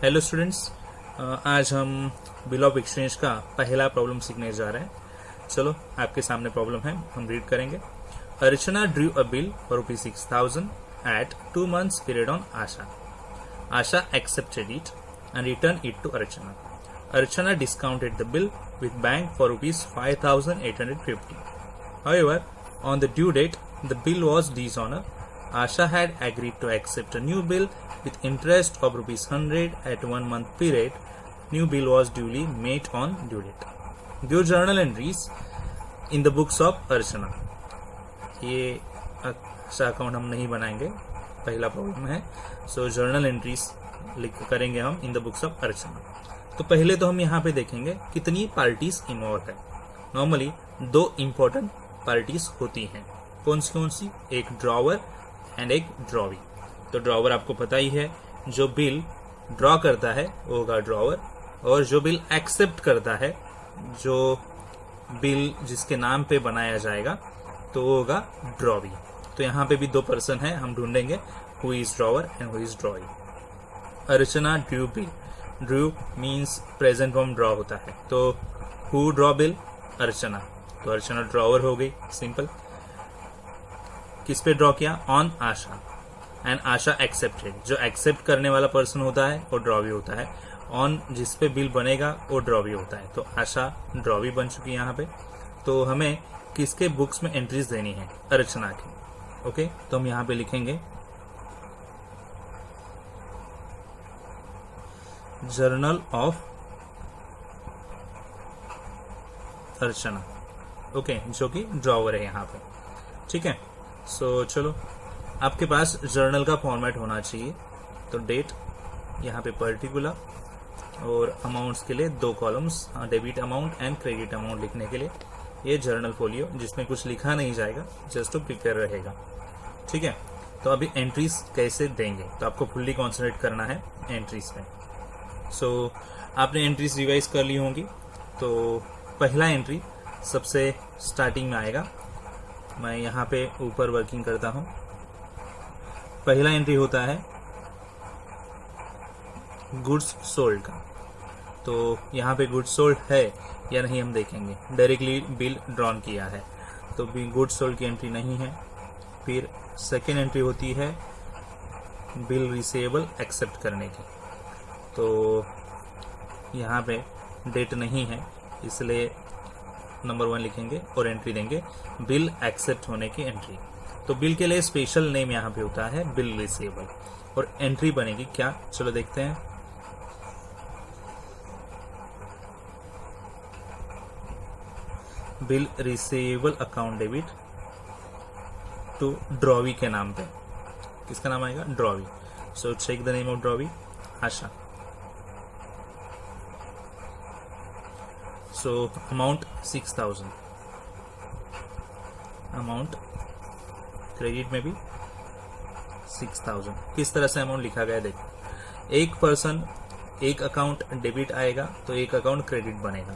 Hello students, आज हम bill of exchange का पहला प्रॉब्लम सीखने जा रहे हैं। चलो आपके सामने प्रॉब्लम है, हम रीड करेंगे। Archana drew a bill for ₹6,000 at 2 months period on Asha. Asha accepted it and returned it to Archana. Archana discounted the bill with bank for ₹5,850. However, on the due date, the bill was dishonored. Asha had agreed to accept a new bill with interest of ₹100 at 1 month period. New bill was duly made on due date. Give journal entries in the books of Archana. ये अच्छा account हम नहीं बनाएंगे, पहला problem है। सो journal entries करेंगे हम in the books of अर्चना। तो पहले तो हम यहाँ पे देखेंगे कितनी पार्टीज इन्वॉल्व है। नॉर्मली 2 इंपॉर्टेंट पार्टीज होती हैं। कौन सी? एक ड्रॉवर एंड एक ड्रॉवी। तो ड्रॉवर आपको पता ही है, जो बिल ड्रॉ करता है वो होगा ड्रॉवर, और जो बिल एक्सेप्ट करता है, जो बिल जिसके नाम पे बनाया जाएगा, तो वो होगा ड्रॉवी। तो यहाँ पे भी 2 पर्सन है, हम ढूंढेंगे who is drawer and who is drawee. Archana Drew bill. Drew means present form draw होता है, तो हु ड्रॉ बिल? अर्चना। तो अर्चना ड्रॉवर हो गई, सिंपल। किस पे ड्रॉ किया? On Asha. And Asha accepted. जो एक्सेप्ट करने वाला पर्सन होता है वो ड्रॉवी होता है। ऑन जिस पे बिल बनेगा वो ड्रॉवी होता है। तो आशा ड्रॉवी बन चुकी है यहाँ पे। तो हमें किसके बुक्स में एंट्रीज देनी है? अर्चना की। ओके, तो हम यहाँ पे लिखेंगे जर्नल ऑफ अर्चना। ओके, जो कि ड्रॉवर है यहाँ पे। ठीक है, सो चलो, आपके पास जर्नल का फॉर्मेट होना चाहिए। तो डेट, यहाँ पे पर्टिकुलर, और अमाउंट्स के लिए 2 columns, debit amount and credit amount लिखने के लिए। ये जर्नल फोलियो जिसमें कुछ लिखा नहीं जाएगा, जस्ट टू प्रिपेयर रहेगा। ठीक है, तो अभी एंट्रीज कैसे देंगे, तो आपको फुल्ली कॉन्सेंट्रेट करना है एंट्रीज में। सो आपने एंट्रीज रिवाइज कर ली होंगी। तो पहला एंट्री सबसे स्टार्टिंग में आएगा। मैं यहाँ पे ऊपर वर्किंग करता हूँ। पहला एंट्री होता है गुड्स सोल्ड का। तो यहाँ पे गुड्स सोल्ड है या नहीं हम देखेंगे। डायरेक्टली बिल ड्रॉन किया है, तो भी गुड्स सोल्ड की एंट्री नहीं है। फिर सेकेंड एंट्री होती है बिल रिसीवेबल एक्सेप्ट करने की। तो यहाँ पे डेट नहीं है, इसलिए नंबर 1 लिखेंगे और एंट्री देंगे बिल एक्सेप्ट होने की एंट्री। तो बिल के लिए स्पेशल नेम यहाँ पे होता है बिल रिसीवेबल, और एंट्री बनेगी क्या? चलो देखते हैं। Bill receivable account debit to drawee के नाम पे। किसका नाम आएगा? Drawee. So check the name of drawee, Asha. So amount 6,000। Amount credit में भी 6,000। किस तरह से अमाउंट लिखा गया देखो। एक पर्सन, एक अकाउंट डेबिट आएगा तो एक अकाउंट क्रेडिट बनेगा।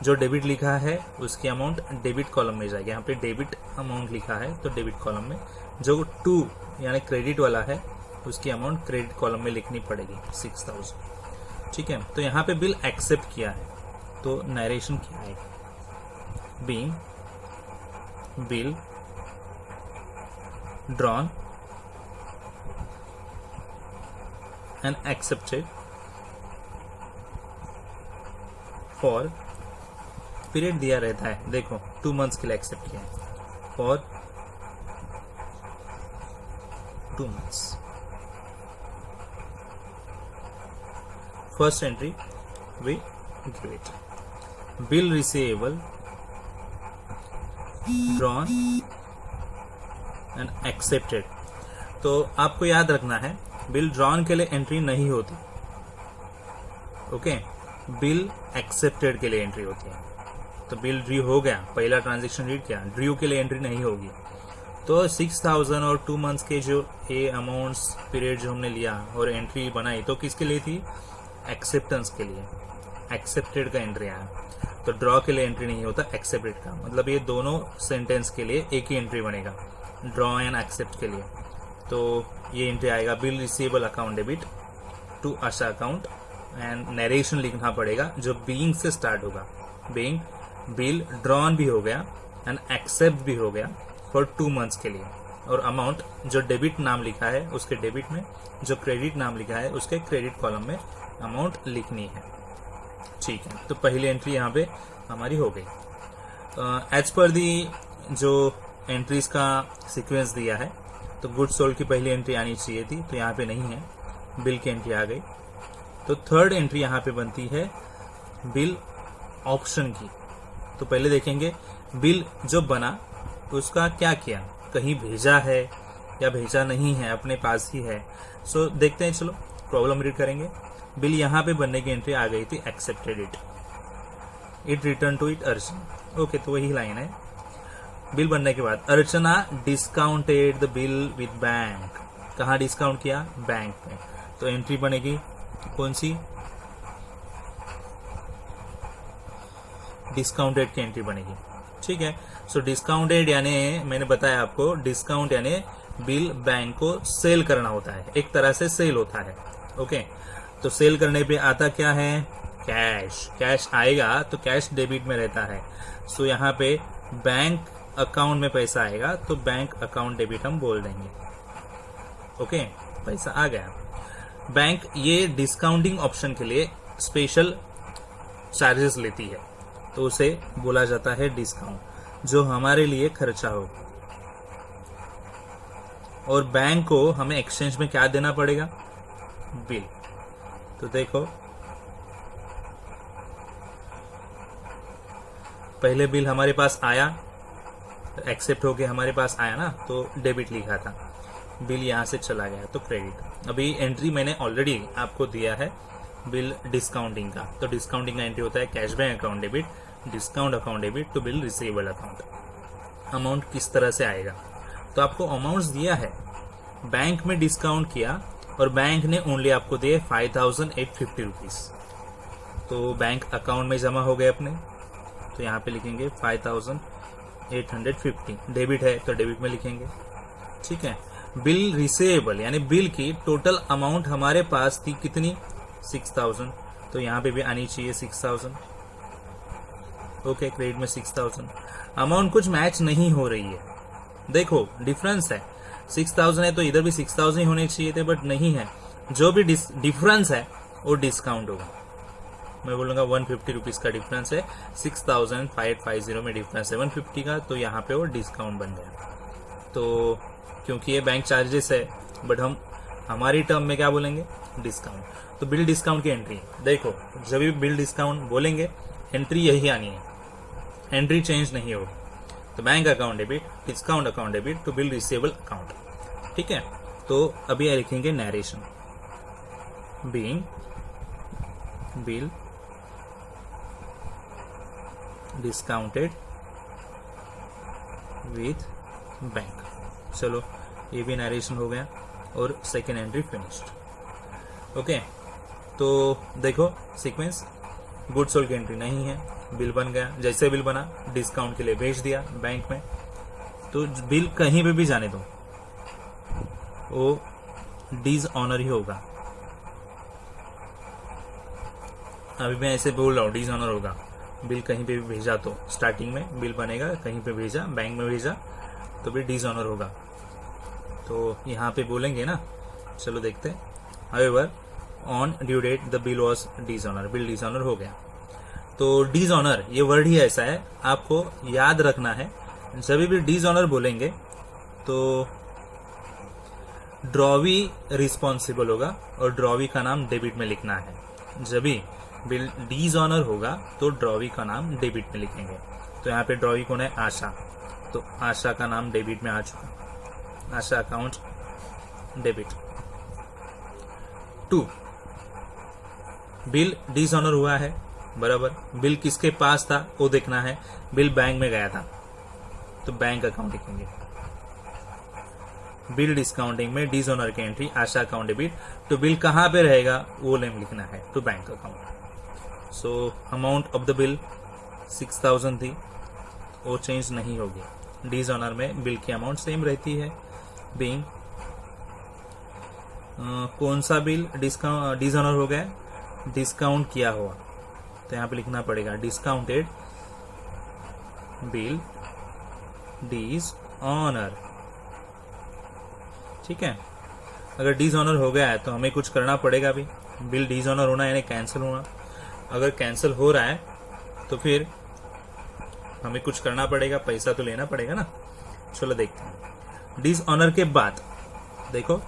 जो डेबिट लिखा है उसकी अमाउंट डेबिट कॉलम में जाएगी। यहाँ पे डेबिट अमाउंट लिखा है तो डेबिट कॉलम में। जो 2 यानी क्रेडिट वाला है उसकी अमाउंट क्रेडिट कॉलम में लिखनी पड़ेगी 6,000। ठीक है, तो यहाँ पे बिल एक्सेप्ट किया है, तो नरेशन क्या आएगा? Being bill drawn and accepted for, period दिया रहता है, देखो 2 मंथ्स के लिए एक्सेप्ट किया है, for 2 months. First entry we give it bill receivable drawn and accepted. तो आपको याद रखना है, बिल ड्रॉन के लिए एंट्री नहीं होती। ओके, बिल एक्सेप्टेड के लिए एंट्री होती है। तो बिल ड्रू हो गया, पहला ट्रांजेक्शन रीड किया, ड्रू के लिए एंट्री नहीं होगी। तो 6,000 और 2 मंथ्स के जो ए अमाउंट्स पीरियड जो हमने लिया और एंट्री बनाई, तो किसके लिए थी? एक्सेप्टेंस के लिए। एक्सेप्टेड का एंट्री आया। तो ड्रॉ के लिए एंट्री नहीं होता, एक्सेप्टेड का। मतलब ये दोनों सेंटेंस के लिए एक ही एंट्री बनेगा, ड्रॉ एंड एक्सेप्ट के लिए। तो ये एंट्री आएगा bill receivable account debit to Asha account and narration लिखना पड़ेगा जो बीइंग से स्टार्ट होगा। बीइंग बिल ड्रॉन भी हो गया एंड एक्सेप्ट भी हो गया फॉर 2 मंथ्स के लिए, और अमाउंट जो डेबिट नाम लिखा है उसके डेबिट में, जो क्रेडिट नाम लिखा है उसके क्रेडिट कॉलम में अमाउंट लिखनी है। ठीक है, तो पहली एंट्री यहाँ पे हमारी हो गई। एज पर दी जो एंट्रीज का सीक्वेंस दिया है, तो गुड सोल्ड की पहली एंट्री आनी चाहिए थी, तो यहाँ पे नहीं है, बिल की एंट्री आ गई। तो थर्ड एंट्री यहाँ पे बनती है बिल ऑप्शन की। तो पहले देखेंगे बिल जो बना उसका क्या किया, कहीं भेजा है या भेजा नहीं है, अपने पास ही है। सो देखते हैं, चलो प्रॉब्लम रीड करेंगे। बिल यहाँ पे बनने की एंट्री आ गई थी, accepted it return to it Archana. Okay, तो वही लाइन है। बिल बनने के बाद Archana discounted the bill with bank. कहाँ डिस्काउंट किया? बैंक में। तो एंट्री बनेगी कौन सी? डिस्काउंटेड की एंट्री बनेगी। ठीक है, सो डिस्काउंटेड यानी मैंने बताया आपको, डिस्काउंट यानी बिल बैंक को सेल करना होता है, एक तरह से सेल होता है। ओके, तो सेल करने पे आता क्या है? कैश। कैश आएगा तो कैश डेबिट में रहता है। सो यहाँ पे बैंक अकाउंट में पैसा आएगा तो बैंक अकाउंट डेबिट हम बोल देंगे। ओके, पैसा आ गया। बैंक ये डिस्काउंटिंग ऑप्शन के लिए स्पेशल चार्जेस लेती है, तो उसे बोला जाता है डिस्काउंट, जो हमारे लिए खर्चा हो। और बैंक को हमें एक्सचेंज में क्या देना पड़ेगा? बिल। तो देखो, पहले बिल हमारे पास आया, एक्सेप्ट होके हमारे पास आया ना, तो डेबिट लिखा था, बिल यहां से चला गया तो क्रेडिट। अभी एंट्री मैंने ऑलरेडी आपको दिया है बिल डिस्काउंटिंग का, तो डिस्काउंटिंग का एंट्री होता है cash bank account debit, discount account debit to bill receivable account. Amount किस तरह से आएगा? तो आपको अमाउंट्स दिया है, बैंक में डिस्काउंट किया और बैंक ने ओनली आपको दिए 5850 रुपीज, तो बैंक अकाउंट में जमा हो गए अपने। तो यहाँ पे लिखेंगे 5850, डेबिट है तो डेबिट में लिखेंगे। ठीक है, बिल रिसीवेबल यानी बिल की टोटल अमाउंट हमारे पास थी कितनी? 6000, तो यहाँ पे भी आनी चाहिए 6000। ओके, क्रेडिट में 6000। अमाउंट कुछ मैच नहीं हो रही है, देखो डिफरेंस है, 6000 है तो इधर भी 6000 ही होने चाहिए थे, बट नहीं है। जो भी डिफरेंस है वो डिस्काउंट होगा। मैं बोलूंगा 150 रुपीज का डिफरेंस है, 6550 में डिफरेंस है 150 का, तो यहाँ पे वो डिस्काउंट बन गया। तो क्योंकि ये बैंक चार्जेस है, बट हम हमारी टर्म में क्या बोलेंगे? डिस्काउंट। तो बिल डिस्काउंट की एंट्री देखो, जब भी बिल डिस्काउंट बोलेंगे एंट्री यही आनी है, एंट्री चेंज नहीं होगी। तो bank account debit, discount account debit to bill receivable account. ठीक है, तो अभी लिखेंगे narration. Being bill discounted with bank. चलो, ये भी नरेशन हो गया और सेकेंड एंट्री फिनिश्ड। ओके, तो देखो सीक्वेंस, गुड सोल्ड की एंट्री नहीं है, बिल बन गया, जैसे बिल बना डिस्काउंट के लिए भेज दिया बैंक में। तो बिल कहीं पे भी जाने दो वो डिसऑनर ही होगा। अभी मैं ऐसे बोल रहा हूँ डिसऑनर होगा, बिल कहीं पे भी भेजा तो स्टार्टिंग में बिल बनेगा, कहीं पे भेजा, बैंक में भेजा तो भी डिसऑनर होगा। तो यहाँ पे बोलेंगे ना, चलो देखते हैं। However on due date the bill was dishonour, bill dishonour हो गया। तो डिसऑनर ये वर्ड ही ऐसा है, आपको याद रखना है, जब भी डिसऑनर बोलेंगे तो ड्रॉवी रिस्पॉन्सिबल होगा और ड्रॉवी का नाम डेबिट में लिखना है। जब भी बिल डिसऑनर होगा तो ड्रॉवी का नाम डेबिट में लिखेंगे। तो यहाँ पे ड्रॉवी कौन है? आशा, तो आशा का नाम डेबिट में आ चुका, आशा अकाउंट डेबिट। 2, बिल डिसऑनर हुआ है, बराबर। बिल किसके पास था वो देखना है, बिल बैंक में गया था तो बैंक अकाउंट लिखेंगे। बिल डिस्काउंटिंग में डिसऑनर की एंट्री आशा अकाउंट डेबिट, तो बिल कहां पे रहेगा वो नेम लिखना है, to bank account. So amount of the bill 6000 थी, वो चेंज नहीं होगी। डिसऑनर में बिल की अमाउंट सेम रहती है, बीइंग कौन सा बिल डिसऑनर हो गया, डिस्काउंट किया हुआ, तो यहाँ पे लिखना पड़ेगा डिस्काउंटेड बिल डिसऑनर। ठीक है, अगर डिसऑनर हो गया है तो हमें कुछ करना पड़ेगा भी, बिल डिसऑनर होना यानी कैंसिल होना। अगर कैंसिल हो रहा है तो फिर हमें कुछ करना पड़ेगा, पैसा तो लेना पड़ेगा ना। चलो देखते हैं। डिसऑनर के बाद देखो,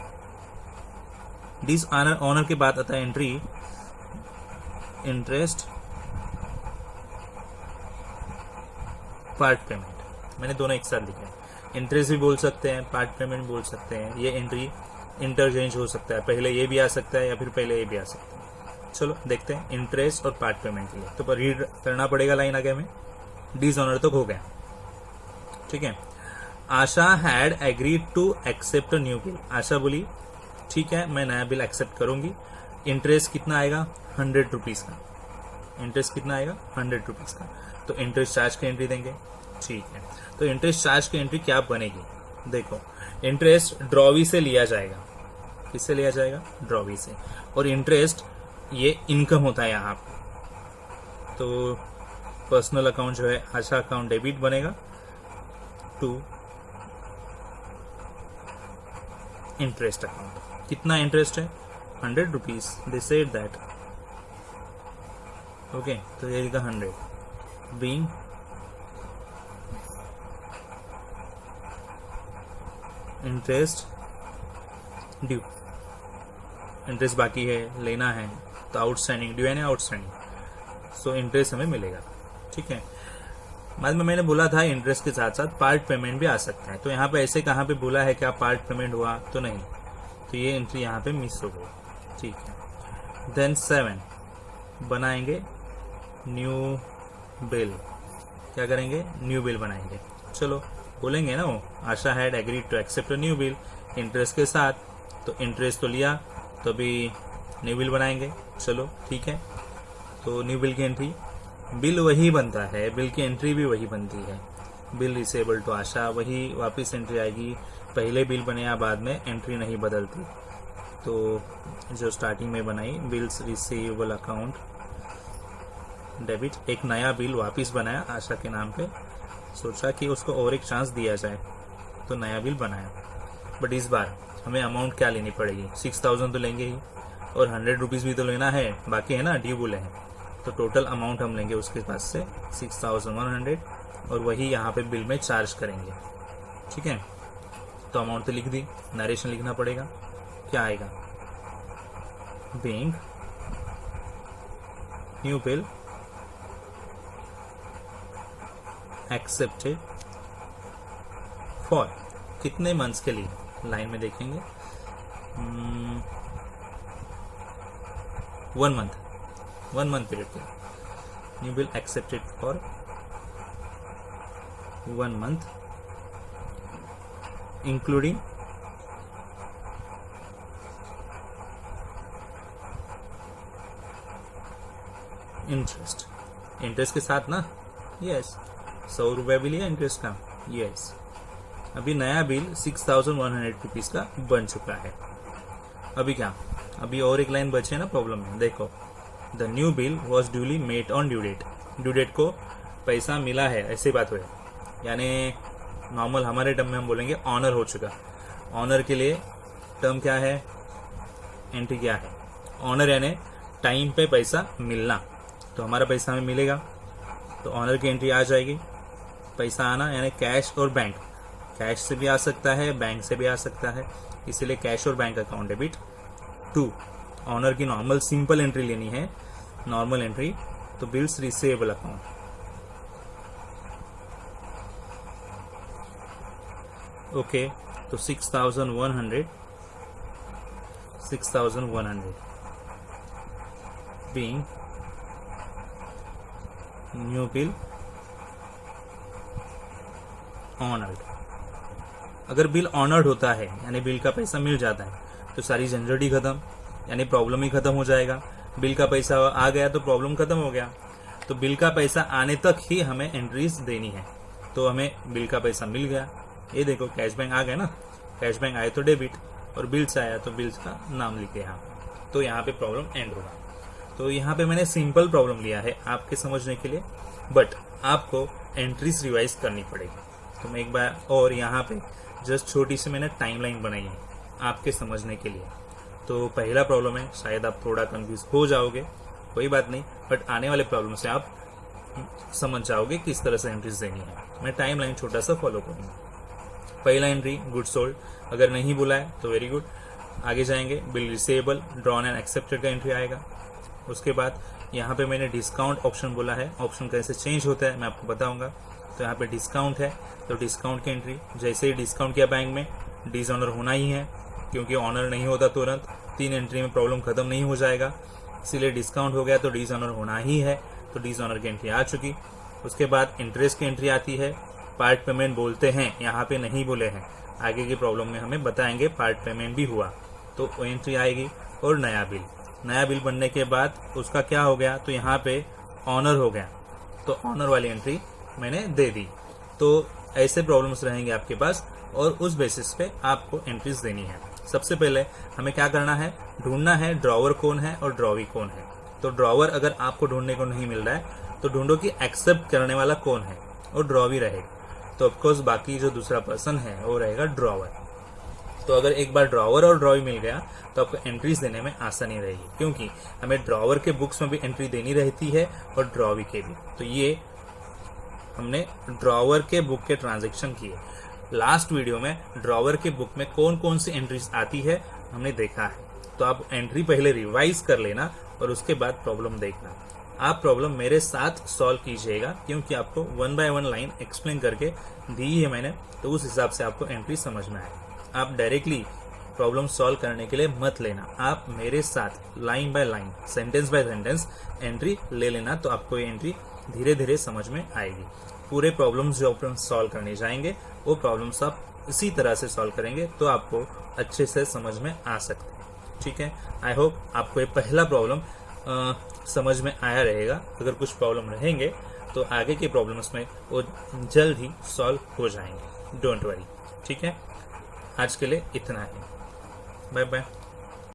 डिसऑनर के बाद आता है एंट्री इंटरेस्ट पार्ट पेमेंट। मैंने दोनों एक साथ लिखा है, इंटरेस्ट भी बोल सकते हैं, पार्ट पेमेंट बोल सकते हैं। ये एंट्री इंटरचेंज हो सकता है, पहले ये भी आ सकता है या फिर पहले ये भी आ सकता है। चलो देखते हैं इंटरेस्ट और पार्ट पेमेंट के लिए। तो रीड करना पड़ेगा लाइन आगे में। डिसऑनर तक हो गया। ठीक है, Asha had agreed to accept new bill. Asha बोली ठीक है मैं नया बिल एक्सेप्ट करूंगी। इंटरेस्ट कितना आएगा, 100 रुपीज का। इंटरेस्ट कितना आएगा, 100 रुपीज का। तो इंटरेस्ट चार्ज की एंट्री देंगे। ठीक है, तो इंटरेस्ट चार्ज की एंट्री क्या बनेगी, देखो इंटरेस्ट ड्रॉवी से लिया जाएगा। किससे लिया जाएगा, ड्रॉवी से। और इंटरेस्ट ये इनकम होता है यहाँ पे। तो पर्सनल अकाउंट जो है आशा अकाउंट डेबिट बनेगा टू इंटरेस्ट अकाउंट। कितना इंटरेस्ट है, 100 rupees. They said that. Okay, तो ये लिखा 100 बीइंग इंटरेस्ट ड्यू। इंटरेस्ट बाकी है, लेना है, तो आउटस्टैंडिंग ड्यू है ना, आउटस्टैंडिंग। सो इंटरेस्ट हमें मिलेगा। ठीक है, बाद में मैंने बोला था इंटरेस्ट के साथ साथ पार्ट पेमेंट भी आ सकता है। तो यहाँ पे ऐसे कहाँ पे बोला है क्या पार्ट पेमेंट हुआ, तो नहीं, तो ये एंट्री यहाँ पे मिस हो गई। ठीक है, देन 7 बनाएंगे न्यू बिल। क्या करेंगे, न्यू बिल बनाएंगे। चलो बोलेंगे ना वो, Asha had agreed to accept new bill, interest के साथ। तो इंटरेस्ट तो लिया, तो अभी न्यू बिल बनाएंगे। चलो ठीक है, तो न्यू बिल की एंट्री, बिल वही बनता है, बिल की एंट्री भी वही बनती है। बिल रिसेबल टू आशा, वही वापस एंट्री आएगी। पहले बिल बने या बाद में एंट्री नहीं बदलती। तो जो स्टार्टिंग में बनाई बिल्स रिसीवेबल अकाउंट डेबिट, एक नया बिल वापस बनाया आशा के नाम पे। सोचा कि उसको और एक चांस दिया जाए, तो नया बिल बनाया। बट इस बार हमें अमाउंट क्या लेनी पड़ेगी, 6000 तो लेंगे ही, और 100 रुपीज भी तो लेना है, बाकी है ना ड्यू बोले हैं। तो टोटल अमाउंट हम लेंगे उसके पास से 6100, और वही यहाँ पे बिल में चार्ज करेंगे। ठीक है, तो अमाउंट तो लिख दी, नरेशन लिखना पड़ेगा। क्या आएगा, being new bill accepted for कितने मंथ्स के लिए, लाइन में देखेंगे 1 मंथ पीरियड के। New bill accepted for 1 month including interest. Interest के साथ ना, यस। 100 रुपया भी लिया इंटरेस्ट का, यस। अभी नया बिल 6100 रुपीज का बन चुका है। अभी क्या, अभी और एक लाइन बचे ना प्रॉब्लम में, देखो the new bill was duly made on due date. Due date को पैसा मिला है, ऐसी बात हुई। यानी नॉर्मल हमारे टर्म में हम बोलेंगे ऑनर हो चुका। ऑनर के लिए टर्म क्या है, एंट्री क्या है, ऑनर यानी टाइम पे पैसा मिलना। तो हमारा पैसा हमें मिलेगा, तो ऑनर की एंट्री आ जाएगी। पैसा आना यानी कैश और बैंक, कैश से भी आ सकता है, बैंक से भी आ सकता है, इसीलिए कैश और bank account debit to honour की नॉर्मल सिंपल एंट्री लेनी है, नॉर्मल एंट्री। तो बिल्स रिसीवेबल अकाउंट, ओके। तो 6100 बीइंग न्यू बिल ऑनर्ड। अगर बिल ऑनर्ड होता है यानी बिल का पैसा मिल जाता है, तो सारी झंझट ही खत्म, यानी प्रॉब्लम ही खत्म हो जाएगा। बिल का पैसा आ गया तो प्रॉब्लम खत्म हो गया। तो बिल का पैसा आने तक ही हमें एंट्रीज देनी है। तो हमें बिल का पैसा मिल गया, ये देखो कैश बैंक आ गया ना, कैश बैंक आए तो डेबिट और बिल्स आया तो बिल्स का नाम लिखे यहाँ पे, तो यहाँ पे प्रॉब्लम एंड होगा। तो यहाँ पे मैंने सिंपल प्रॉब्लम लिया है आपके समझने के लिए, बट आपको एंट्रीज रिवाइज करनी पड़ेगी। तो मैं एक बार और यहाँ पे जस्ट छोटी सी मैंने टाइमलाइन बनाई है आपके समझने के लिए। तो पहला प्रॉब्लम है, शायद आप थोड़ा कंफ्यूज हो जाओगे, कोई बात नहीं, बट आने वाले प्रॉब्लम से आप समझ जाओगे किस तरह से एंट्रीज देनी है। मैं टाइमलाइन छोटा सा फॉलो करूंगा। पहला एंट्री गुड सोल्ड, अगर नहीं बोला है तो वेरी गुड, आगे जाएंगे। Bill receivable, drawn and accepted का एंट्री आएगा। उसके बाद यहाँ पे मैंने डिस्काउंट ऑप्शन बोला है, ऑप्शन कैसे चेंज होता है मैं आपको बताऊंगा। तो यहाँ पे डिस्काउंट है तो डिस्काउंट की एंट्री, जैसे ही डिस्काउंट किया बैंक में डिसऑनर होना ही है, क्योंकि ऑनर नहीं होता तुरंत 3 एंट्री में प्रॉब्लम खत्म नहीं हो जाएगा, इसीलिए डिस्काउंट हो गया तो डिसऑनर होना ही है। तो डिसऑनर की एंट्री आ चुकी। उसके बाद इंटरेस्ट की एंट्री आती है। पार्ट पेमेंट बोलते हैं, यहाँ पे नहीं बोले हैं, आगे की प्रॉब्लम में हमें बताएंगे पार्ट पेमेंट भी हुआ तो वो एंट्री आएगी। और नया बिल बनने के बाद उसका क्या हो गया, तो यहाँ पे ऑनर हो गया, तो ऑनर वाली एंट्री मैंने दे दी। तो ऐसे प्रॉब्लम्स रहेंगे आपके पास और उस बेसिस पे आपको एंट्रीज देनी है। सबसे पहले हमें क्या करना है, ढूंढना है ड्रॉवर कौन है और ड्रॉवी कौन है। तो ड्रॉवर अगर आपको ढूंढने को नहीं मिल रहा है तो ढूंढो कि एक्सेप्ट करने वाला कौन है, और ड्रॉवी रहेगा। तो ऑफकोर्स बाकी जो दूसरा पर्सन है वो रहेगा ड्रॉवर। तो अगर एक बार ड्रॉवर और ड्रॉवी मिल गया तो आपको एंट्रीज देने में आसानी रहेगी, क्योंकि हमें ड्रॉवर के बुक्स में भी एंट्री देनी रहती है और ड्रॉवी के भी। तो ये हमने ड्रॉवर के बुक के ट्रांजैक्शन किए। लास्ट वीडियो में ड्रॉवर के बुक में कौन कौन सी एंट्रीज आती है हमने देखा है। तो आप एंट्री पहले रिवाइज कर लेना और उसके बाद प्रॉब्लम देखना। आप प्रॉब्लम मेरे साथ सॉल्व कीजिएगा, क्योंकि आपको 1 बाय 1 लाइन एक्सप्लेन करके दी है मैंने, तो उस हिसाब से आपको एंट्री समझ में आए। आप डायरेक्टली प्रॉब्लम सॉल्व करने के लिए मत लेना, आप मेरे साथ line by line, sentence by sentence entry ले लेना, तो आपको ये एंट्री धीरे धीरे समझ में आएगी। पूरे प्रॉब्लम्स जो आप सॉल्व करने जाएंगे वो प्रॉब्लम्स आप इसी तरह से सॉल्व करेंगे तो आपको अच्छे से समझ में आ सकते हैं। ठीक है, आई होप आपको ये पहला प्रॉब्लम समझ में आया रहेगा। अगर कुछ प्रॉब्लम रहेंगे तो आगे के प्रॉब्लम्स में वो जल्द ही सॉल्व हो जाएंगे, डोंट वरी। ठीक है, आज के लिए इतना ही, बाय बाय।